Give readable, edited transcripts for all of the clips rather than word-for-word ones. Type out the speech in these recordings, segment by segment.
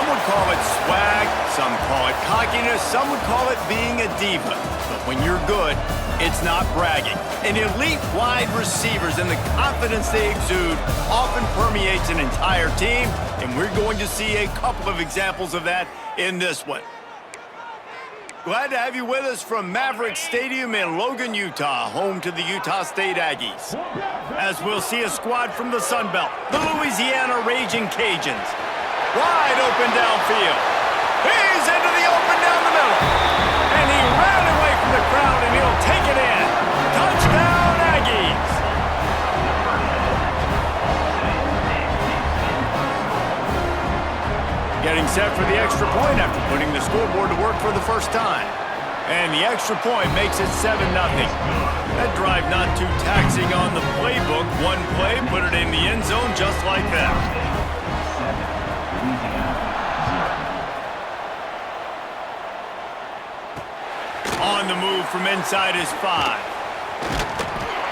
would call it swag, some call it cockiness, some would call it being a diva. But when you're good, it's not bragging. And elite wide receivers and the confidence they exude often permeates an entire team, and we're going to see a couple of examples of that in this one. Glad to have you with us from Maverick Stadium in Logan, Utah, home to the Utah State Aggies. As we'll see a squad from the Sun Belt, the Louisiana Raging Cajuns. Wide open downfield. He's into the open down the middle. And he ran away from the crowd, and he'll take it in. Touchdown, Aggies. Getting set for the extra point after putting the scoreboard to work for the first time. And the extra point makes it 7-0. That drive not too taxing on the playbook. One play, put it in the end zone just like that. On the move from inside his 5.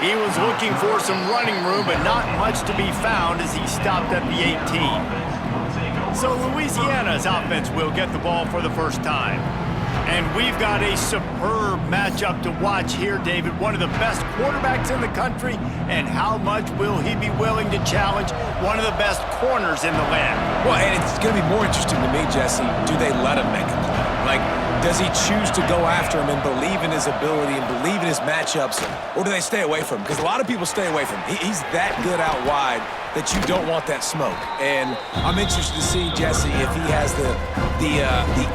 He was looking for some running room, but not much to be found as he stopped at the 18. So Louisiana's offense will get the ball for the first time. And we've got a superb matchup to watch here, David. One of the best quarterbacks in the country. And how much will he be willing to challenge one of the best corners in the land? Well, and it's going to be more interesting to me, Jesse, do they let him make a play? Like, does he choose to go after him and believe in his ability and believe in his matchups, or do they stay away from him? Because a lot of people stay away from him. He's that good out wide that you don't want that smoke. And I'm interested to see, Jesse, if he has the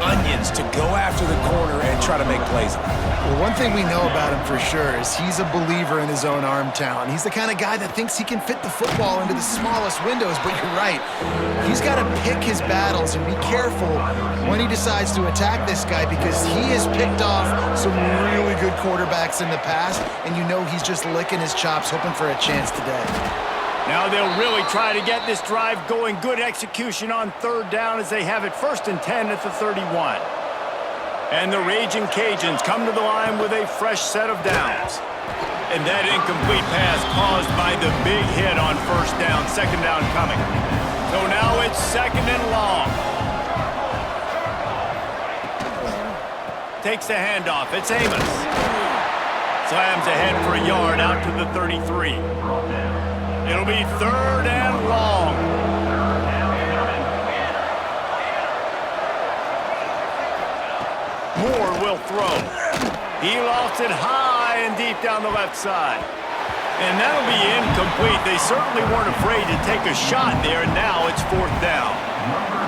onions to go after the corner and try to make plays. Well, one thing we know about him for sure is he's a believer in his own arm talent. He's the kind of guy that thinks he can fit the football into the smallest windows, but you're right. He's got to pick his battles and be careful when he decides to attack this guy, because he has picked off some really good quarterbacks in the past, and you know he's just licking his chops, hoping for a chance today. Now they'll really try to get this drive going. Good execution on third down as they have it 1st and 10 at the 31. And the Raging Cajuns come to the line with a fresh set of downs. And that incomplete pass caused by the big hit on 1st down, 2nd down coming. So now it's 2nd and long. Takes the handoff. It's Amos. Slams ahead for a yard out to the 33. It'll be 3rd and long. Moore will throw. He lost it high and deep down the left side. And that'll be incomplete. They certainly weren't afraid to take a shot there, and now it's 4th down.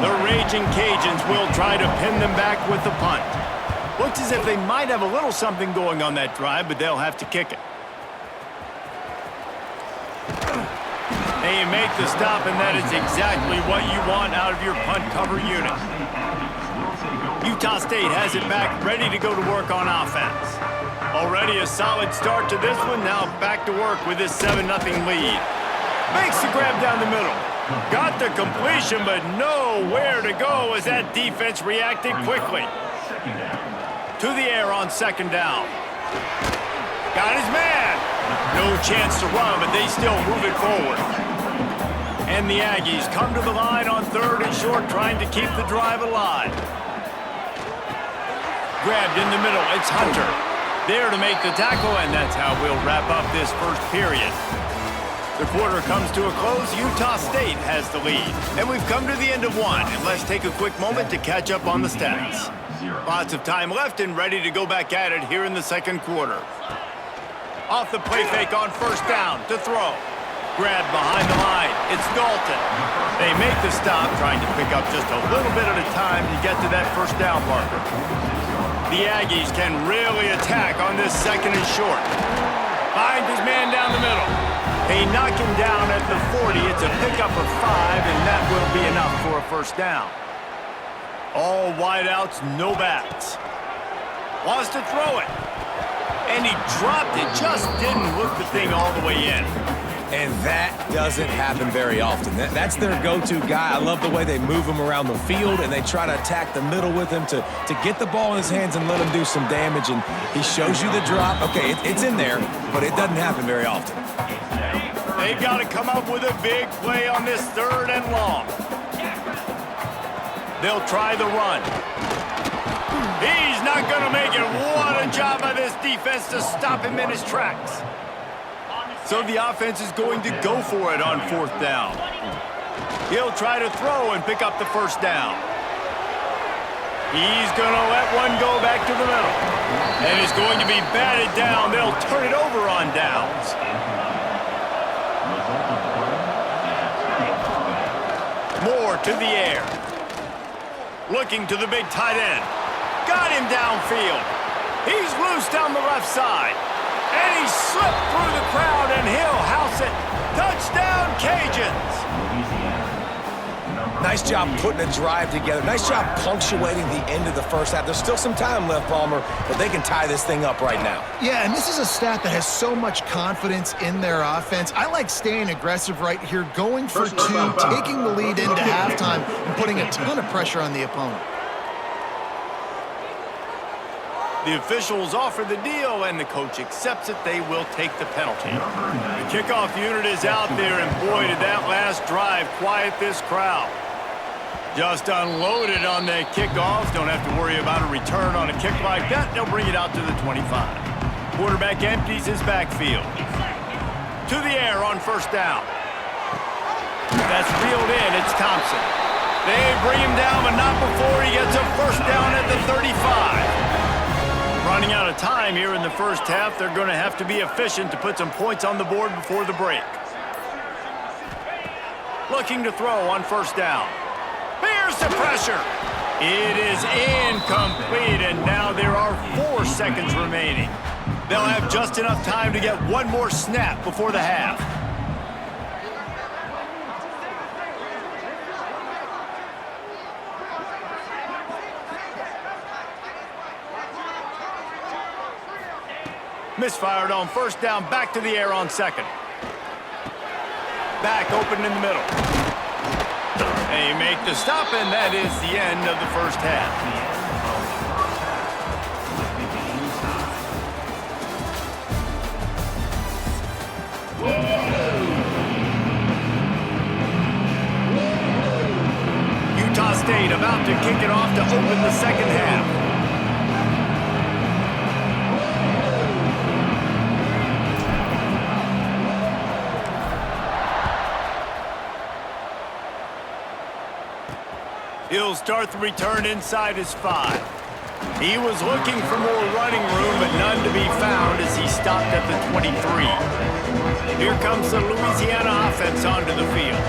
The Raging Cajuns will try to pin them back with the punt. Looks as if they might have a little something going on that drive, but they'll have to kick it. They make the stop, and that is exactly what you want out of your punt cover unit. Utah State has it back, ready to go to work on offense. Already a solid start to this one, now back to work with this 7-0 lead. Makes the grab down the middle. Got the completion, but nowhere to go as that defense reacted quickly. To the air on 2nd down. Got his man. No chance to run, but they still move it forward. And the Aggies come to the line on 3rd and short, trying to keep the drive alive. Grabbed in the middle, it's Hunter. There to make the tackle, and that's how we'll wrap up this first period. The quarter comes to a close. Utah State has the lead. And we've come to the end of one, and let's take a quick moment to catch up on the stats. Lots of time left and ready to go back at it here in the 2nd quarter. Off the play fake on 1st down to throw. Grabbed behind the line. It's Dalton. They make the stop, trying to pick up just a little bit at a time to get to that 1st down marker. The Aggies can really attack on this 2nd and short. Finds his man down the middle. They knock him down at the 40. It's a pickup of 5, and that will be enough for a 1st down. All wideouts, no backs. Wants to throw it. And he dropped it. Just didn't hook the thing all the way in. And that doesn't happen very often. That's their go-to guy. I love the way they move him around the field, and they try to attack the middle with him to get the ball in his hands and let him do some damage. And he shows you the drop. Okay, it's in there, but it doesn't happen very often. They've got to come up with a big play on this 3rd and long. They'll try the run. He's not going to make it. What a job by this defense to stop him in his tracks. So the offense is going to go for it on 4th down. He'll try to throw and pick up the 1st down. He's going to let one go back to the middle. And it's going to be batted down. They'll turn it over on downs. Moore to the air. Looking to the big tight end. Got him downfield. He's loose down the left side. And he slipped through the crowd, and he'll house it. Touchdown, Cajuns. Nice job putting a drive together. Nice job punctuating the end of the first half. There's still some time left, Palmer, but they can tie this thing up right now. Yeah, and this is a stat that has so much confidence in their offense. I like staying aggressive right here, going for 2, taking the lead into halftime, and putting a ton of pressure on the opponent. The officials offer the deal, and the coach accepts it. They will take the penalty. The kickoff unit is out there, and boy, did that last drive quiet this crowd. Just unloaded on the kickoff. Don't have to worry about a return on a kick like that. They'll bring it out to the 25. Quarterback empties his backfield. To the air on 1st down. That's reeled in. It's Thompson. They bring him down, but not before he gets a 1st down at the 35. Running out of time here in the first half. They're going to have to be efficient to put some points on the board before the break. Looking to throw on 1st down. Here's the pressure. It is incomplete, and now there are 4 seconds remaining. They'll have just enough time to get one more snap before the half. Misfired on 1st down, back to the air on 2nd. Back open in the middle. They make the stop, and that is the end of the first half. Utah State about to kick it off to open the second half. He'll start the return inside his 5. He was looking for more running room, but none to be found as he stopped at the 23. Here comes the Louisiana offense onto the field.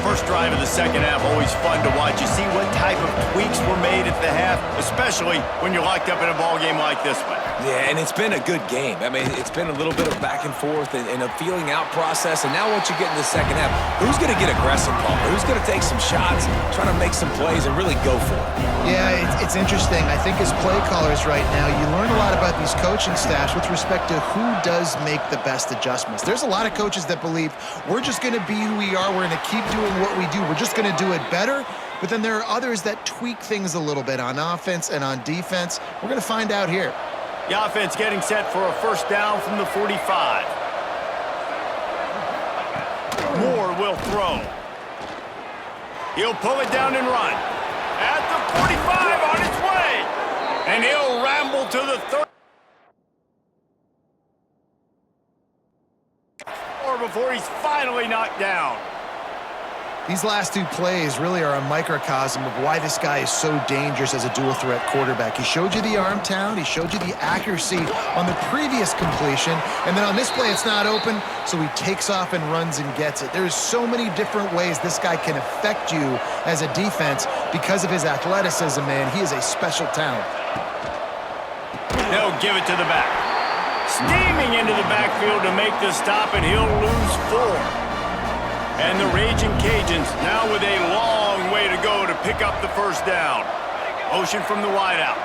First drive of the second half, always fun to watch. You see what type of tweaks were made at the half, especially when you're locked up in a ball game like this one. Yeah, and it's been a good game. I mean, it's been a little bit of back and forth and a feeling out process. And now once you get in the second half, who's going to get aggressive, Palmer? Who's going to take some shots, try to make some plays, and really go for it? Yeah, it's interesting. I think as play callers right now, you learn a lot about these coaching staffs with respect to who does make the best adjustments. There's a lot of coaches that believe we're just going to be who we are. We're going to keep doing what we do. We're just going to do it better. But then there are others that tweak things a little bit on offense and on defense. We're going to find out here. The offense getting set for a 1st down from the 45. Moore will throw. He'll pull it down and run. At the 45 on its way. And he'll ramble to the 30. Before he's finally knocked down. These last 2 plays really are a microcosm of why this guy is so dangerous as a dual-threat quarterback. He showed you the arm talent. He showed you the accuracy on the previous completion. And then on this play, it's not open, so he takes off and runs and gets it. There's so many different ways this guy can affect you as a defense because of his athleticism, man. He is a special talent. They'll give it to the back. Steaming into the backfield to make the stop, and he'll lose 4. And the Raging Cajuns now with a long way to go to pick up the 1st down. Motion from the wideout.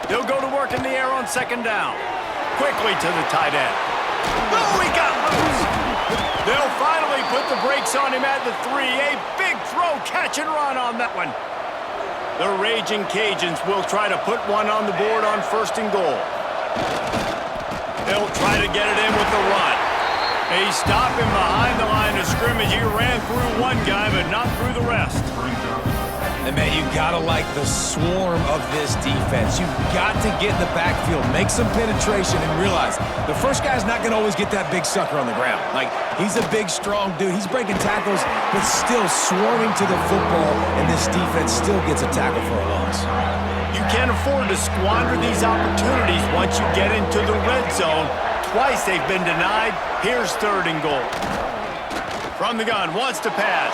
They'll go to work in the air on 2nd down. Quickly to the tight end. Oh, he got loose. They'll finally put the brakes on him at the 3. A big throw, catch and run on that one. The Raging Cajuns will try to put one on the board on 1st and goal. They'll try to get it in with the run. They stop him behind the line of scrimmage. He ran through one guy, but not through the rest. And, man, you got to like the swarm of this defense. You've got to get in the backfield, make some penetration, and realize the first guy's not going to always get that big sucker on the ground. Like, he's a big, strong dude. He's breaking tackles, but still swarming to the football, and this defense still gets a tackle for a loss. You can't afford to squander these opportunities once you get into the red zone. Twice they've been denied. Here's 3rd and goal. From the gun, wants to pass.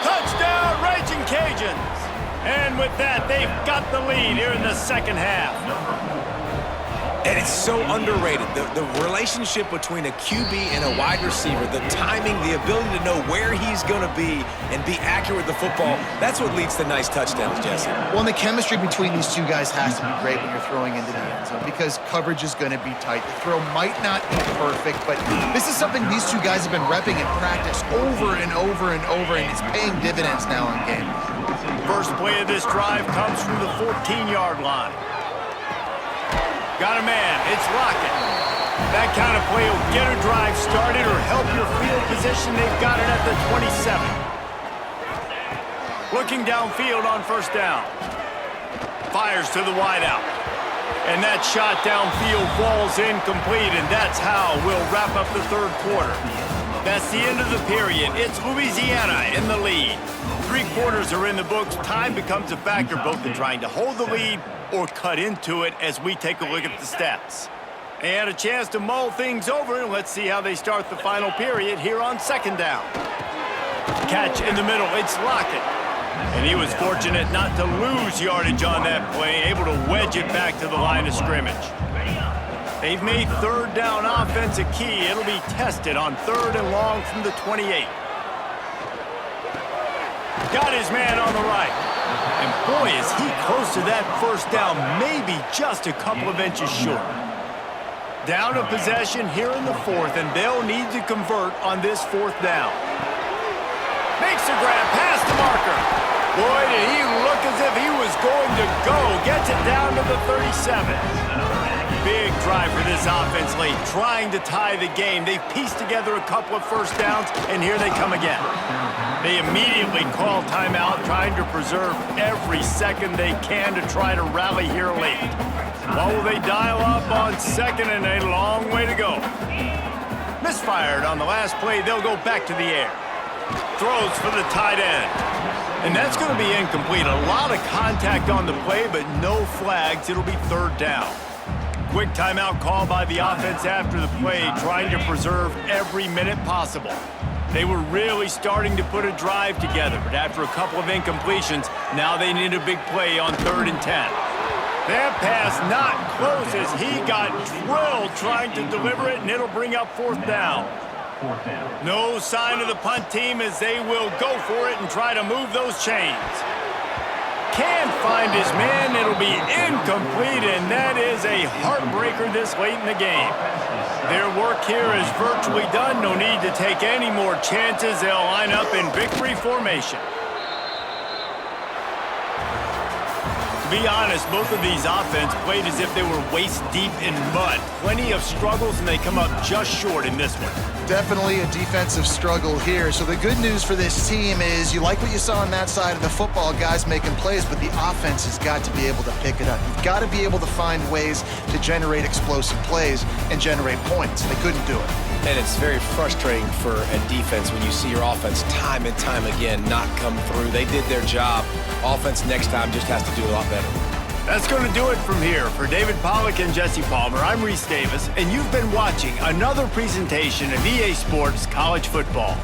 Touchdown, Raging Cajuns! And with that, they've got the lead here in the second half. And it's so underrated. The relationship between a QB and a wide receiver, the timing, the ability to know where he's going to be and be accurate with the football, that's what leads to nice touchdowns, Jesse. Well, and the chemistry between these two guys has to be great when you're throwing into the end zone because coverage is going to be tight. The throw might not be perfect, but this is something these two guys have been repping in practice over and over and over, and it's paying dividends now in game. First play of this drive comes from the 14-yard line. Got a man, it's Lockett. That kind of play will get a drive started or help your field position. They've got it at the 27. Looking downfield on 1st down. Fires to the wideout. And that shot downfield falls incomplete, and that's how we'll wrap up the 3rd quarter. That's the end of the period. It's Louisiana in the lead. 3 quarters are in the books. Time becomes a factor both in trying to hold the lead or cut into it as we take a look at the stats. And a chance to mull things over, and let's see how they start the final period here on 2nd down. Catch in the middle, it's Lockett. And he was fortunate not to lose yardage on that play, able to wedge it back to the line of scrimmage. They've made 3rd down offense a key. It'll be tested on 3rd and long from the 28. Got his man on the right. And boy, is he close to that 1st down, maybe just a couple of inches short. Down of possession here in the 4th, and they'll need to convert on this 4th down. Makes a grab past the marker. Boy, did he look as if he was going to go. Gets it down to the 37. Big drive for this offense late, trying to tie the game. They've pieced together a couple of 1st downs, and here they come again. They immediately call timeout, trying to preserve every second they can to try to rally here late. What will they dial up on 2nd and a long way to go? Misfired on the last play. They'll go back to the air. Throws for the tight end. And that's going to be incomplete. A lot of contact on the play, but no flags. It'll be 3rd down. Quick timeout call by the offense after the play, trying to preserve every minute possible. They were really starting to put a drive together, but after a couple of incompletions, now they need a big play on 3rd and 10. That pass not close as he got drilled trying to deliver it, and it'll bring up 4th down. No sign of the punt team as they will go for it and try to move those chains. Can't find his man. It'll be incomplete, and that is a heartbreaker this late in the game. Their work here is virtually done. No need to take any more chances. They'll line up in victory formation. To be honest, both of these offenses played as if they were waist-deep in mud. Plenty of struggles, and they come up just short in this one. Definitely a defensive struggle here. So the good news for this team is you like what you saw on that side of the football, guys making plays, but the offense has got to be able to pick it up. You've got to be able to find ways to generate explosive plays and generate points. They couldn't do it. And it's very frustrating for a defense when you see your offense time and time again not come through. They did their job. Offense next time just has to do a lot better. That's going to do it from here. For David Pollack and Jesse Palmer, I'm Reese Davis, and you've been watching another presentation of EA Sports College Football.